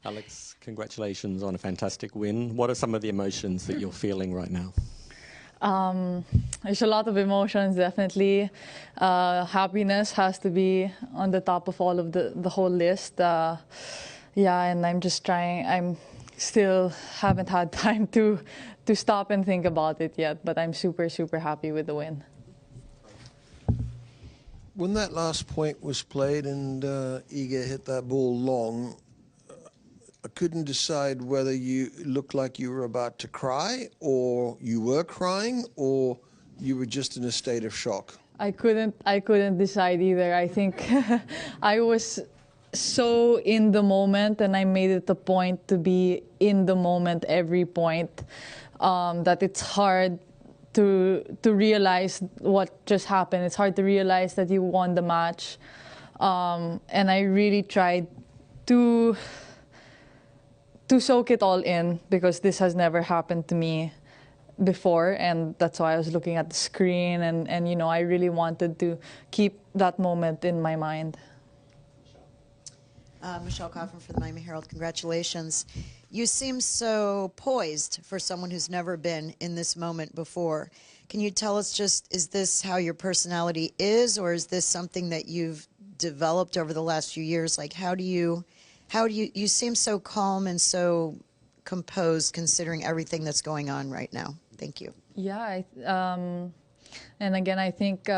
Alex, congratulations on a fantastic win. What are some of the emotions that you're feeling right now? There's a lot of emotions, definitely. Happiness has to be on the top of all of the whole list. Yeah, and I'm just trying. I'm still haven't had time to stop and think about it yet, but I'm super, super happy with the win. When that last point was played and Iga hit that ball long, I couldn't decide whether you looked like you were about to cry, or you were crying, or you were just in a state of shock. I couldn't decide either. I think I was so in the moment, and I made it a point to be in the moment every point, that it's hard to realize what just happened. It's hard to realize that you won the match, and I really tried to soak it all in, because this has never happened to me before, and that's why I was looking at the screen, and you know, I really wanted to keep that moment in my mind. Michelle Kaufman for the Miami Herald, congratulations. You seem so poised for someone who's never been in this moment before. Can you tell us, just, is this how your personality is, or is this something that you've developed over the last few years? Like, how do you seem so calm and so composed considering everything that's going on right now? Thank you. Yeah, and again, I think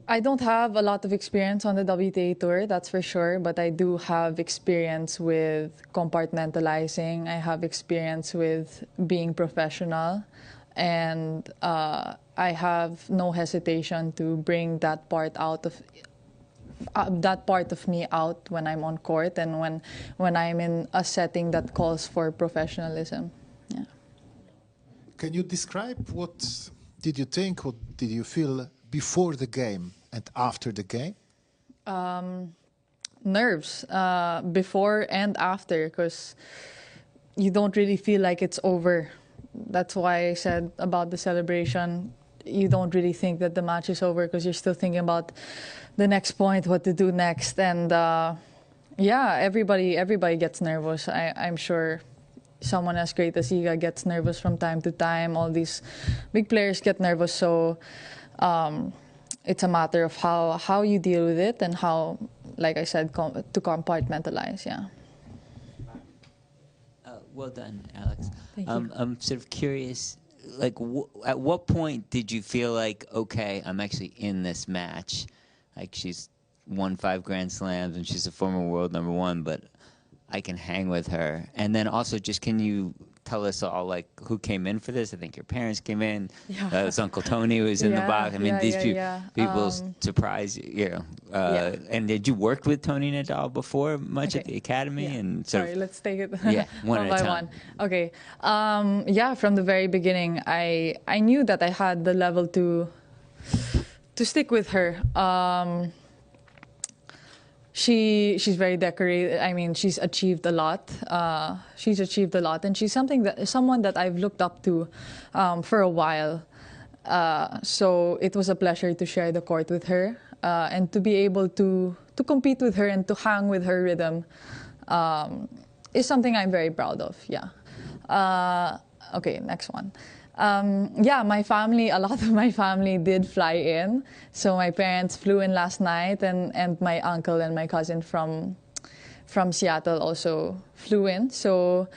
I don't have a lot of experience on the WTA Tour, that's for sure, but I do have experience with compartmentalizing. I have experience with being professional, and I have no hesitation to bring that part out of me out when I'm on court, and when I'm in a setting that calls for professionalism. Yeah. Can you describe what did you think, what did you feel before the game and after the game? Nerves, before and after, because you don't really feel like it's over. That's why I said about the celebration, you don't really think that the match is over, because you're still thinking about the next point, what to do next. And yeah, everybody gets nervous. I'm sure someone as great as Iga gets nervous from time to time. All these big players get nervous, so it's a matter of how you deal with it, and how, like I said, to compartmentalize. Yeah. Well done, Alex. Thank you. I'm sort of curious, like, at what point did you feel like, okay, I'm actually in this match? Like, she's won 5 Grand Slams and she's a former world #1, but I can hang with her. And then also, just, can you tell us all, like, who came in for this? I think your parents came in. Yeah. His Uncle Tony was in the box. I mean, these people surprise you, you know. And did you work with Tony Nadal before much at the academy? Yeah. And Sorry, let's take it one by at a time. one. Okay. Yeah, from the very beginning, I knew that I had the level to stick with her. She's very decorated. I mean, she's achieved a lot. And she's someone that I've looked up to for a while. So it was a pleasure to share the court with her, and to be able to compete with her and to hang with her rhythm is something I'm very proud of. Yeah. Okay, next one. Yeah, my family, a lot of my family did fly in. So my parents flew in last night, and my uncle and my cousin from Seattle also flew in. So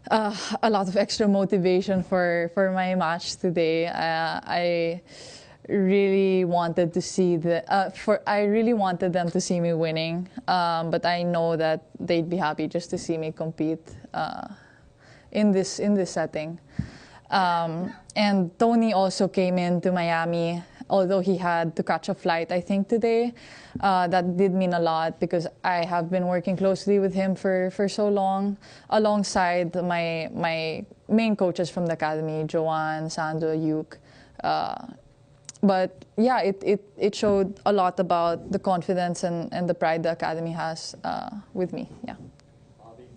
a lot of extra motivation for my match today. I really wanted to see I really wanted them to see me winning, but I know that they'd be happy just to see me compete in this setting. And Tony also came into Miami, although he had to catch a flight, I think, today. That did mean a lot, because I have been working closely with him for so long, alongside my main coaches from the academy, Joanne, Sandra, Yuke. But yeah, it showed a lot about the confidence and the pride the academy has with me. Yeah.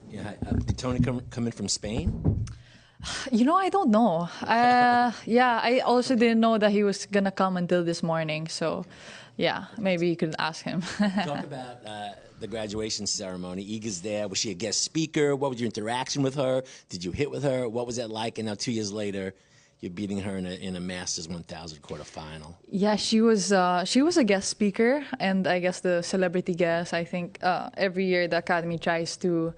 Yeah. Did Tony come in from Spain? You know, I don't know. Yeah, I also didn't know that he was gonna come until this morning. So, yeah, maybe you could ask him. Talk about the graduation ceremony. Iga's there. Was she a guest speaker? What was your interaction with her? Did you hit with her? What was that like? And now 2 years later, you're beating her in a Masters 1000 quarterfinal. Yeah, she was a guest speaker, and I guess the celebrity guest. I think every year the Academy tries to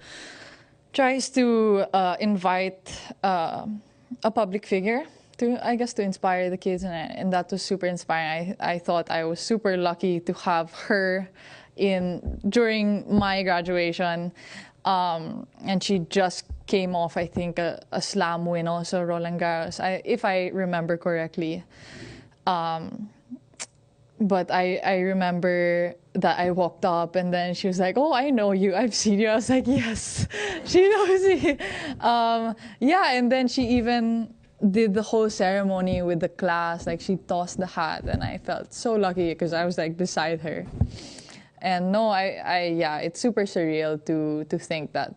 invite a public figure to inspire the kids, and that was super inspiring. I thought I was super lucky to have her during my graduation, and she just came off, I think, a slam win also, Roland Garros, if I remember correctly. But I remember that I walked up and then she was like, "Oh, I know you. I've seen you." I was like, "Yes, she knows me." Yeah, and then she even did the whole ceremony with the class. Like, she tossed the hat, and I felt so lucky because I was like beside her. And no, yeah, it's super surreal to think that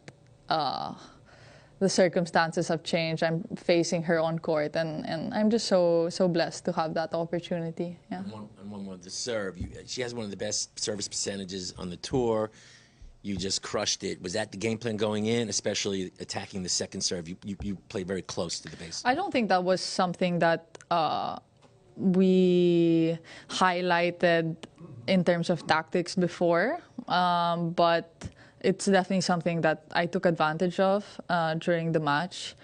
the circumstances have changed. I'm facing her on court, and I'm just so blessed to have that opportunity. Yeah. And one more, the serve. She has one of the best service percentages on the tour. You just crushed it. Was that the game plan going in, especially attacking the second serve? You play very close to the base. I don't think that was something that we highlighted in terms of tactics before, but it's definitely something that I took advantage of during the match.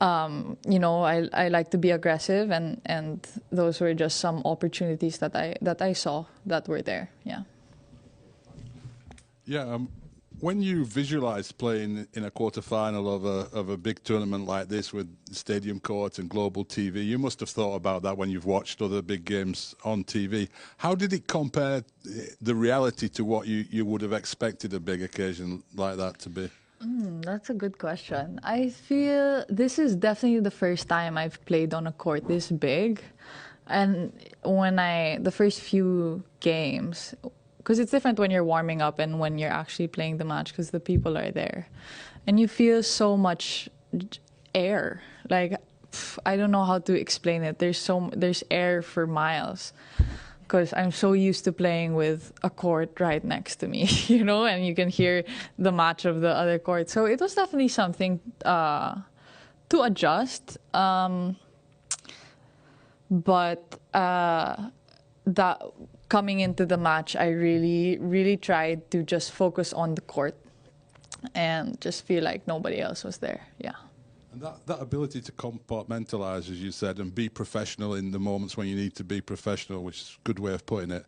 You know, I like to be aggressive, and those were just some opportunities that I saw that were there. Yeah. Yeah. When you visualize playing in a quarterfinal of a big tournament like this with stadium courts and global TV, you must have thought about that when you've watched other big games on TV. How did it compare the reality to what you would have expected a big occasion like that to be? That's a good question. I feel this is definitely the first time I've played on a court this big, and the first few games. Because it's different when you're warming up and when you're actually playing the match, because the people are there. And you feel so much air. Like, I don't know how to explain it. There's air for miles. Because I'm so used to playing with a court right next to me, you know, and you can hear the match of the other court. So it was definitely something to adjust. But that coming into the match, I really, really tried to just focus on the court and just feel like nobody else was there. Yeah. And that ability to compartmentalize, as you said, and be professional in the moments when you need to be professional, which is a good way of putting it.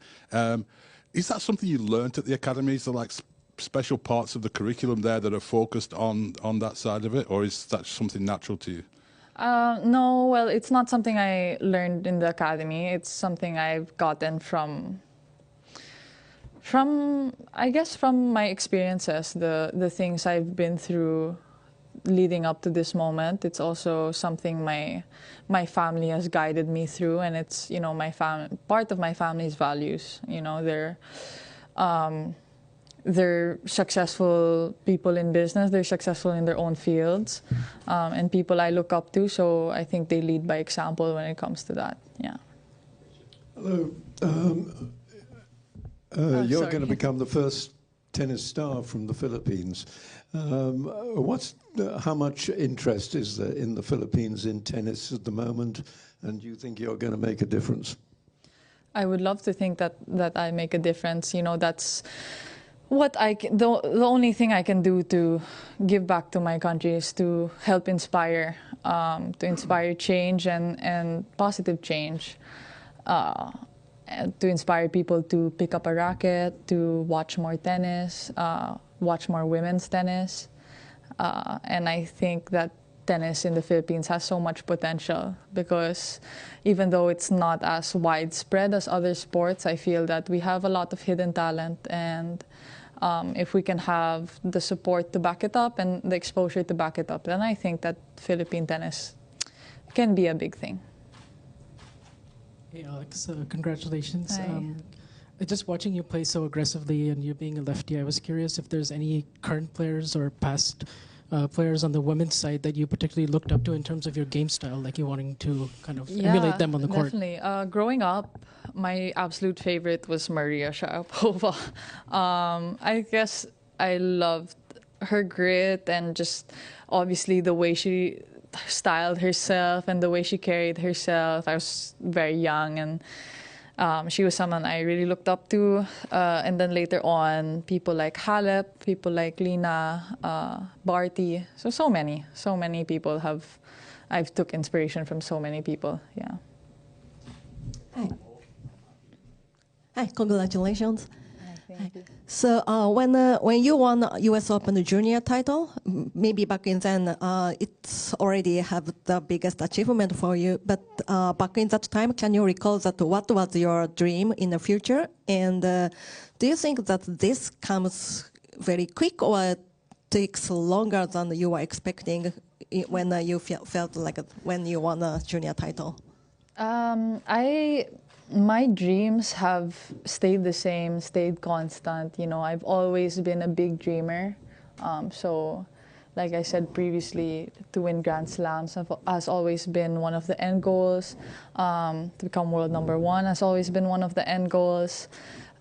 Is that something you learnt at the academy? Is there like special parts of the curriculum there that are focused on that side of it, or is that something natural to you? No, well, it's not something I learned in the academy. It's something I've gotten from I guess from my experiences, the things I've been through leading up to this moment. It's also something my family has guided me through, and it's, you know, part of my family's values. You know, they're successful people in business. They're successful in their own fields, and people I look up to. So I think they lead by example when it comes to that. Yeah. Hello. You're going to become the first tennis star from the Philippines. How much interest is there in the Philippines in tennis at the moment, and do you think you're going to make a difference? I would love to think that I make a difference. You know, that's what the only thing I can do to give back to my country is to help inspire, change and positive change. To inspire people to pick up a racket, to watch more tennis, watch more women's tennis. And I think that tennis in the Philippines has so much potential, because even though it's not as widespread as other sports, I feel that we have a lot of hidden talent, and if we can have the support to back it up and the exposure to back it up, then I think that Philippine tennis can be a big thing. Hey Alex, congratulations. Hi. Just watching you play so aggressively and you being a lefty, I was curious if there's any current players or past players on the women's side that you particularly looked up to in terms of your game style, like you wanting to kind of emulate them on the court? Definitely. Growing up, my absolute favorite was Maria Sharapova. I guess I loved her grit and just obviously the way she styled herself and the way she carried herself. I was very young and she was someone I really looked up to. And then later on, people like Halep, people like Lina, Barty. So many people I've took inspiration from so many people, yeah. Hi. Hi, congratulations. Thank you. So when you won the U.S. Open junior title, maybe back in then, it's already have the biggest achievement for you. But back in that time, can you recall that what was your dream in the future? And do you think that this comes very quick or takes longer than you were expecting when you felt like when you won a junior title? My dreams have stayed the same, stayed constant. You know, I've always been a big dreamer. So, like I said previously, to win Grand Slams has always been one of the end goals. To become world #1 has always been one of the end goals.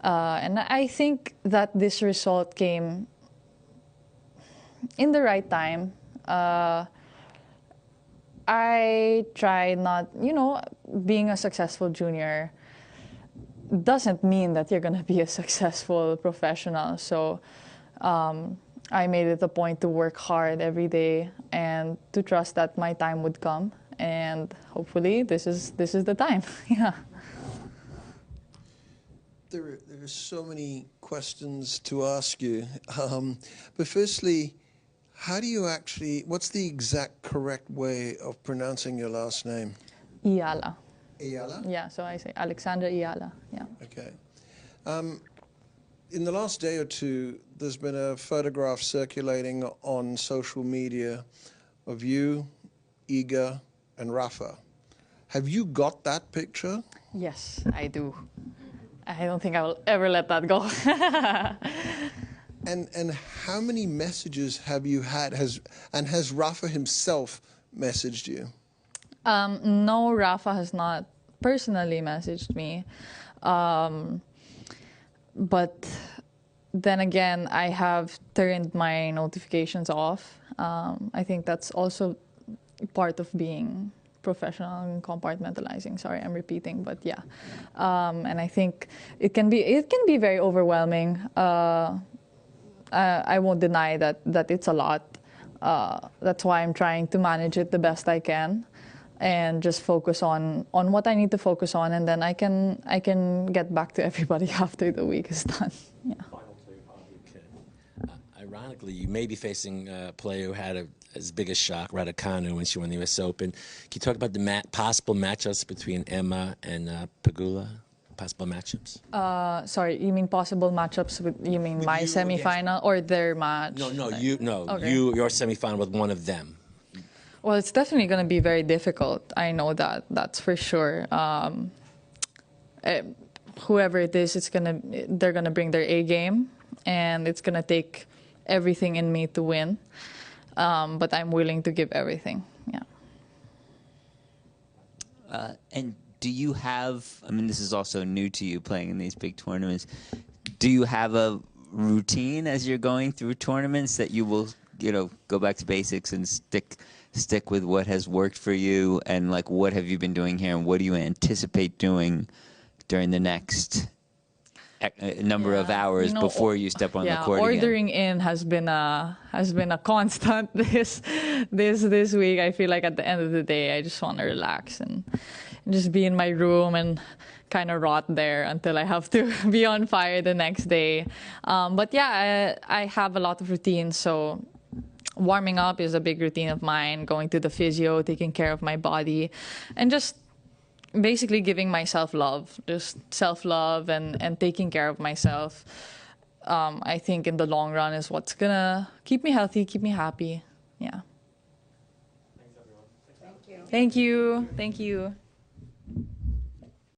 And I think that this result came in the right time. I tried not, being a successful junior doesn't mean that you're going to be a successful professional. So I made it a point to work hard every day and to trust that my time would come. And hopefully this is the time. Yeah. There are so many questions to ask you. But firstly, how do you what's the exact correct way of pronouncing your last name? Eala. Eala? Yeah, so I say Alexandra Eala, yeah. Okay. In the last day or two, there's been a photograph circulating on social media of you, Iga, and Rafa. Have you got that picture? Yes, I do. I don't think I will ever let that go. And how many messages have you had? Has Rafa himself messaged you? No, Rafa has not personally messaged me. But then again, I have turned my notifications off. I think that's also part of being professional and compartmentalizing. Sorry, I'm repeating, but yeah. And I think it can be very overwhelming. I won't deny that it's a lot. That's why I'm trying to manage it the best I can, and just focus on what I need to focus on, and then I can get back to everybody after the week is done. Yeah. Ironically, you may be facing a player who had as big a shock, Raducanu, when she won the U.S. Open. Can you talk about the possible matchups between Emma and Pegula? Possible matchups? Sorry, you mean possible matchups with my semifinal or their match? No, Okay. your semifinal with one of them. Well, it's definitely going to be very difficult. I know that. That's for sure. Whoever it is, they're gonna bring their A game, and it's gonna take everything in me to win. But I'm willing to give everything. Yeah. And do you have? I mean, this is also new to you playing in these big tournaments. Do you have a routine as you're going through tournaments that you will, go back to basics and stick with what has worked for you, and like what have you been doing here, and what do you anticipate doing during the next number of hours before you step on the court ordering again? in has been a constant this week. I feel like at the end of the day, I just want to relax and just be in my room and kind of rot there until I have to be on fire the next day. But yeah, I have a lot of routines. So warming up is a big routine of mine, going to the physio, taking care of my body, and just basically giving myself love, just self-love and taking care of myself. I think in the long run is what's gonna keep me healthy, keep me happy. Yeah. Thanks, everyone. Thank you. Thank you.